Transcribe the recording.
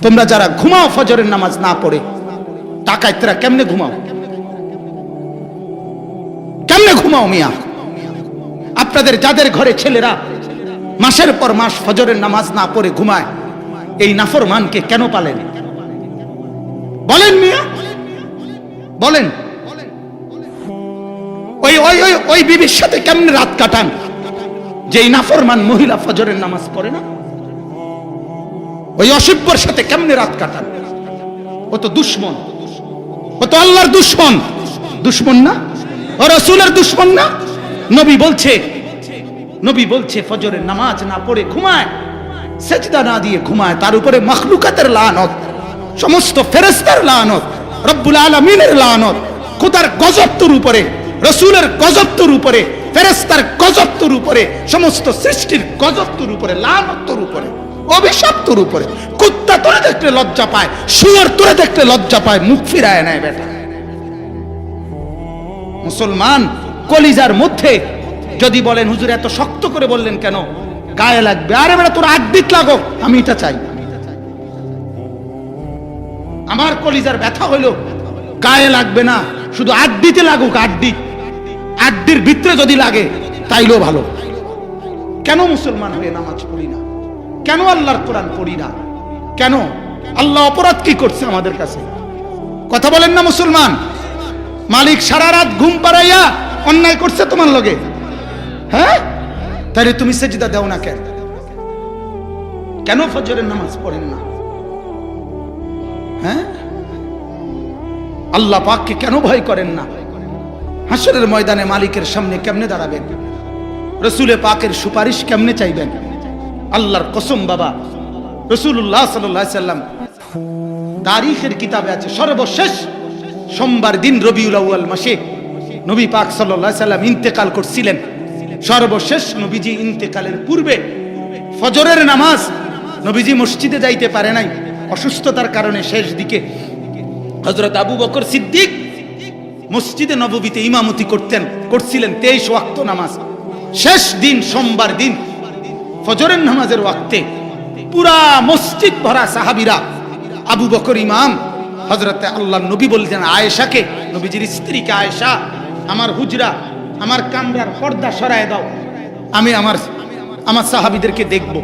তোমরা যারা ঘুমাও ফজরের নামাজ না পড়ে, ডাকাইতরা কেমনে ঘুমাও? কেমনে ঘুমাও মিয়া? আপনাদের যাদের ঘরে ছেলেরা মাসের পর মাস ফজরের নামাজ না পড়ে ঘুমায়, এই নাফরমানকে কেন পালেন? বলেন মিয়া, বলেন। ওই ওই ওই ওই বিবির সাথে কেমনে রাত কাটান যে এই নাফরমান মহিলা ফজরের নামাজ পড়ে না? ওই অসভ্যর সাথে কেমনে রাত কাটান? ও তো দুশ্মন, ও তো আল্লাহর দুশ্মন। দুশ্মন না? ও রাসূলের দুশ্মন না? নবী বলছে ফজরের নামাজ না পড়ে ঘুমায়, সেজদা না দিয়ে ঘুমায়, তার উপরে মাখলুকাতের লানত, সমস্ত ফেরেশতার লানত, রব্বুল আলামিনের লানত, খোদার গজব তোর উপরে, রাসূলের গজব তোর উপরে, ফেরেশতার গজব তোর উপরে, সমস্ত সৃষ্টির গজব তোর উপরে, লানত তোর উপরে, অভিশাপ তোর উপরে। কুত্তা তোরে দেখলে লজ্জা পায়, শুয়োর তোরে দেখলে লজ্জা পায়, মুখ ফিরায় নেয় বেটা। মুসলমান কলিজার মধ্যে যদি বলেন হুজুর এত শক্ত করে বললেন কেন, গায়ে লাগবে। আরে বেটা তোর আড্ডিত লাগো, আমি এটা চাই। আমার কলিজার ব্যথা হইলো গায়ে লাগবে না, শুধু আড্ডিতে লাগুক। আড্ডির ভিতরে যদি লাগে তাইলেও ভালো। কেন মুসলমান হয়ে নামাজ পড়ি না? কেন আল্লাহর কোরআন পড়ি না? কেন? আল্লাহ অপরাধ কি করছে আমাদের কাছে? কথা বলেন না মুসলমান। মালিক সারা রাত ঘুম পাড়াইয়া অন্যায় করছে তোমার লগে, হ্যাঁ? তাহলে তুমি সেজদা দাও না কেন? কেন ফজরের নামাজ পড়েন না? হ্যাঁ? আল্লাহ পাককে কেন ভয় করেন না? হাসরের ময়দানে মালিকের সামনে কেমনে দাঁড়াবেন? রাসূলে পাকের সুপারিশ কেমনে চাইবেন? আল্লাহর কসম বাবা, রাসূলুল্লাহ সাল্লাল্লাহু আলাইহি সাল্লাম তারিখের কিতাবে আছে, সর্বশেষ সোমবার দিন রবিউল আউয়াল মাসে নবী পাক সাল্লাল্লাহু আলাইহি সাল্লাম ইন্তেকাল করছিলেন। সর্বশেষ নবীজি ইন্তেকালের পূর্বে ফজরের নামাজ নবীজি মসজিদে যাইতে পারে নাই অসুস্থতার কারণে। শেষ দিকে হযরত আবু বকর সিদ্দিক মসজিদে নববীতে ইমামতি করছিলেন 23 ওয়াক্ত নামাজ। শেষ দিন সোমবার দিন ফজরের নামাজের ওয়াক্তে পুরা মসজিদ ভরা সাহাবীরা, আবু বকর ইমাম, হযরতে আল্লাহর নবী বললেন আয়েশাকে, নবীজির স্ত্রীকে, আয়েশা আমার হুজরা, আমার কামরার পর্দা সরায় দাও, আমি আমার সাহাবীদেরকে দেখব।